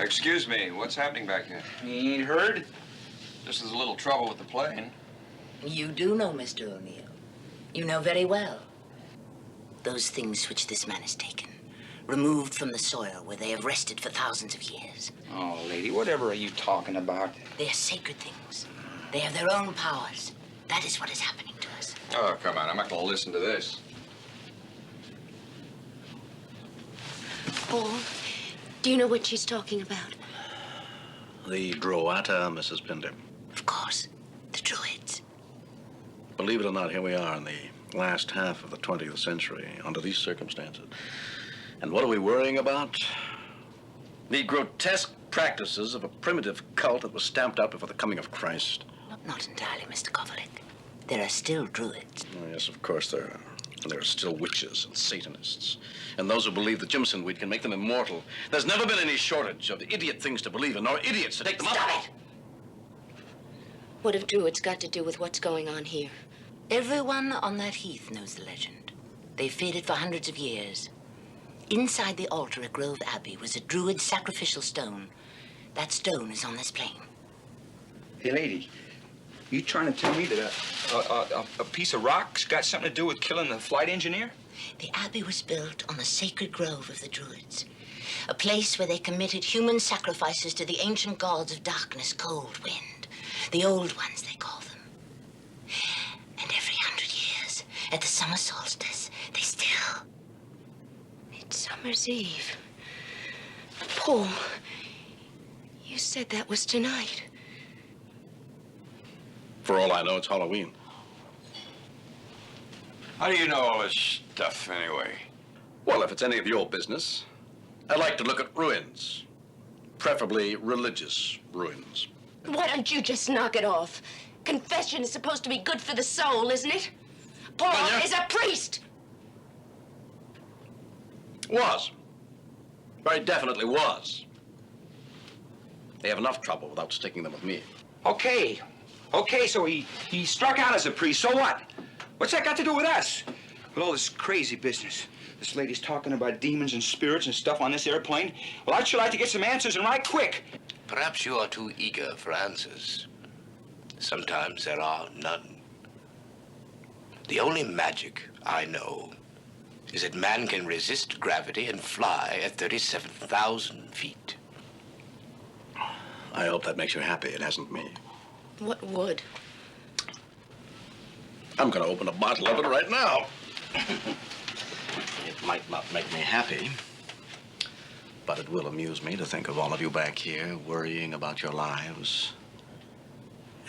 Excuse me, what's happening back here? You ain't heard? This is a little trouble with the plane. You do know, Mr. O'Neill. You know very well. Those things which this man has taken, removed from the soil where they have rested for thousands of years. Oh, lady, whatever are you talking about? They are sacred things. They have their own powers. That is what is happening to us. Oh, come on, I'm not going to listen to this. Paul, do you know what she's talking about? The Droata, Mrs. Pinder. Of course, the Druids. Believe it or not, here we are in the last half of the 20th century under these circumstances. And what are we worrying about? The grotesque practices of a primitive cult that was stamped out before the coming of Christ. Not entirely, Mr. Kovalik. There are still Druids. Oh, yes, of course there are. And there are still witches and Satanists. And those who believe that Jimson weed can make them immortal. There's never been any shortage of idiot things to believe in, nor idiots to take them up. Stop it! What have Druids got to do with what's going on here? Everyone on that heath knows the legend. They've faded for hundreds of years. Inside the altar at Grove Abbey was a Druid sacrificial stone. That stone is on this plane. Hey, lady, you trying to tell me that a piece of rock's got something to do with killing the flight engineer? The abbey was built on the sacred grove of the Druids, a place where they committed human sacrifices to the ancient gods of darkness, cold, wind, the old ones they call them. And every 100 years, at the summer solstice, they still... Midsummer's Eve. Paul, you said that was tonight. For all I know, it's Halloween. How do you know all this stuff, anyway? Well, if it's any of your business, I'd like to look at ruins. Preferably religious ruins. Why don't you just knock it off? Confession is supposed to be good for the soul, isn't it? Paul Manya? is a priest! Was. Very definitely was. They have enough trouble without sticking them with me. Okay, so he struck out as a priest, so what? What's that got to do with us? With all this crazy business. This lady's talking about demons and spirits and stuff on this airplane. Well, I'd sure like to get some answers, and right quick. Perhaps you are too eager for answers. Sometimes there are none. The only magic I know is that man can resist gravity and fly at 37,000 feet. I hope that makes you happy. It hasn't me. What would? I'm going to open a bottle of it right now. It might not make me happy, but it will amuse me to think of all of you back here worrying about your lives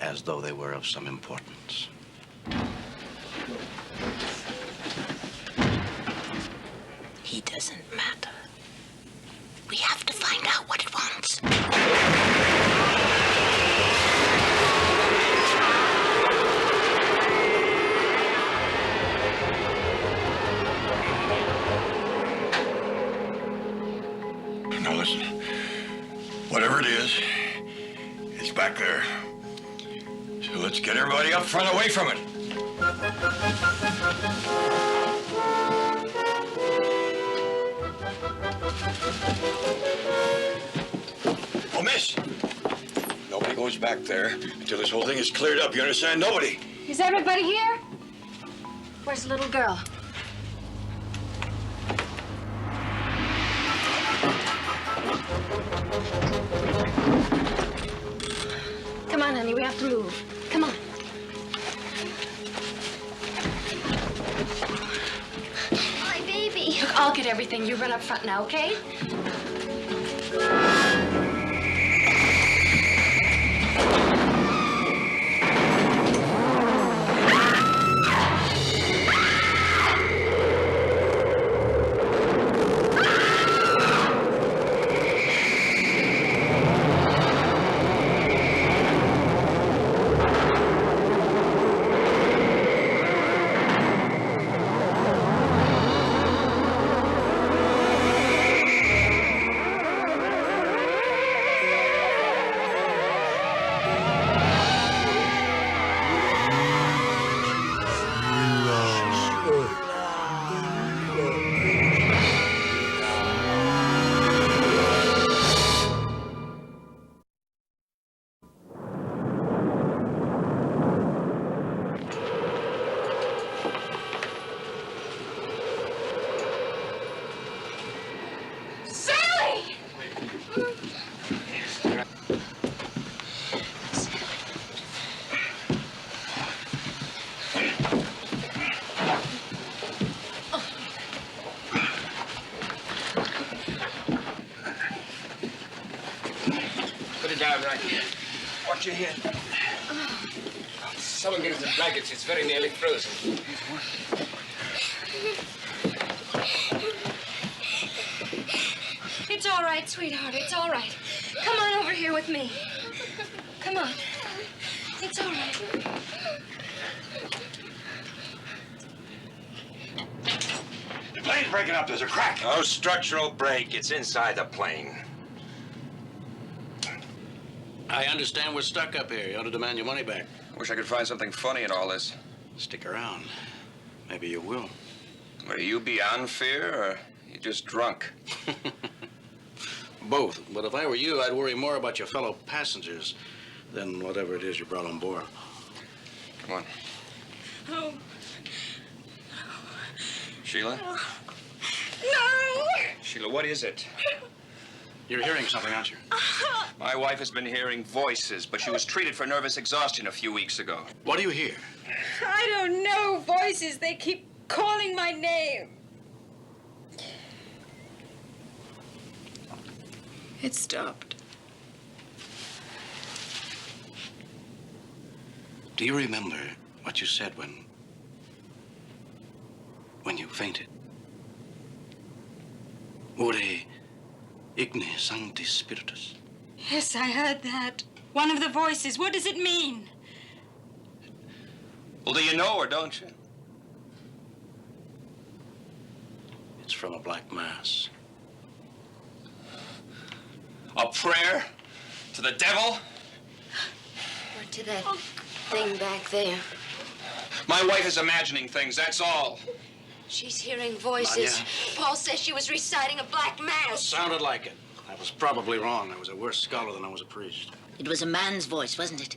as though they were of some importance. He doesn't matter. We have to find out what it wants. Now listen, whatever it is, it's back there. So let's get everybody up front away from it. Oh, miss, nobody goes back there until this whole thing is cleared up. You understand? Nobody. Is everybody here? Where's the little girl? Come on, honey, we have to move. Come on. My baby. Look, I'll get everything. You run up front now, okay? Watch your head. Someone get us some blankets. It's very nearly frozen. It's all right, sweetheart. It's all right. Come on over here with me. Come on. It's all right. The plane's breaking up. There's a crack. No structural break. It's inside the plane. I understand we're stuck up here. You ought to demand your money back. I wish I could find something funny in all this. Stick around. Maybe you will. Are you beyond fear, or you just drunk? Both. But if I were you, I'd worry more about your fellow passengers than whatever it is you brought on board. Come on. Oh. Sheila? No! Sheila, what is it? You're hearing something, aren't you? My wife has been hearing voices, but she was treated for nervous exhaustion a few weeks ago. What do you hear? I don't know. Voices. They keep calling my name. It stopped. Do you remember what you said when you fainted? Ore igne sancti spiritus. Yes, I heard that. One of the voices. What does it mean? Well, do you know or don't you? It's from a black mass. A prayer to the devil? Or to that thing back there. My wife is imagining things, that's all. She's hearing voices. Manya. Paul says she was reciting a black mass. Sounded like it. I was probably wrong. I was a worse scholar than I was a priest. It was a man's voice, wasn't it?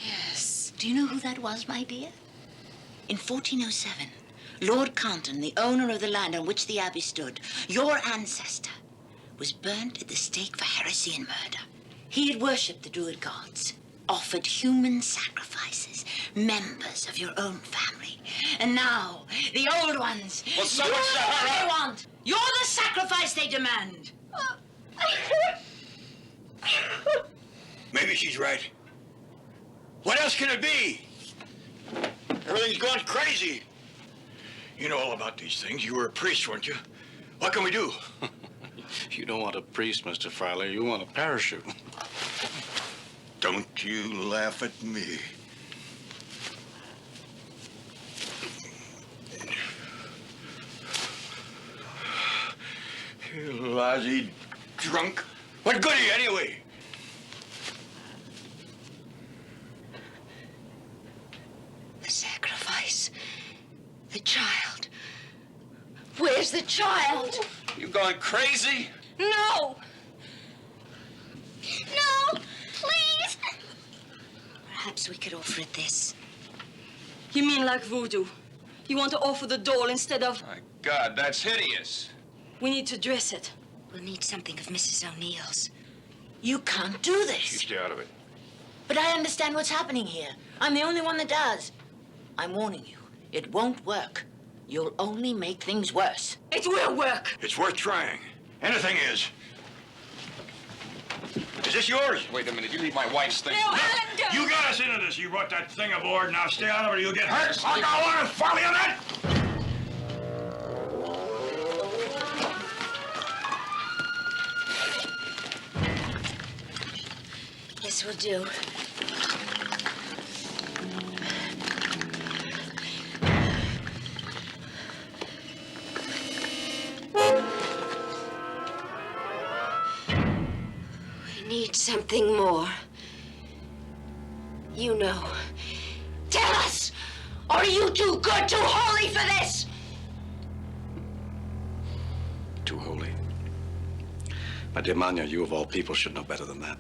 Yes. Do you know who that was, my dear? In 1407, Lord Compton, the owner of the land on which the abbey stood, your ancestor, was burnt at the stake for heresy and murder. He had worshipped the Druid gods, offered human sacrifices, members of your own family. And now, the old ones, Well, so you're what's the what hurry? they want. You're the sacrifice they demand. Maybe she's right. What else can it be? Everything's gone crazy. You know all about these things. You were a priest, weren't you? What can we do? You don't want a priest, Mr. Farlee. You want a parachute. Don't you laugh at me. You lousy drunk. What good are you anyway? The sacrifice. The child. Where's the child? You going crazy? No! No! Please! Perhaps we could offer it this. You mean like voodoo? You want to offer the doll instead of... My God, that's hideous. We need to dress it. We'll need something of Mrs. O'Neill's. You can't do You this. stay out of it. But I understand what's happening here. I'm the only one that does. I'm warning you, it won't work. You'll only make things worse. It will work. It's worth trying. Anything is. Is this yours? Wait a minute, you leave my wife's thing. No, Alan, don't. You got us into this. You brought that thing aboard. Now stay out of it or you'll get hurt. I got one of Farlee on that. This will do. We need something more. You know. Tell us! Or are you too good, too holy for this? Too holy. My dear Manya, you of all people should know better than that.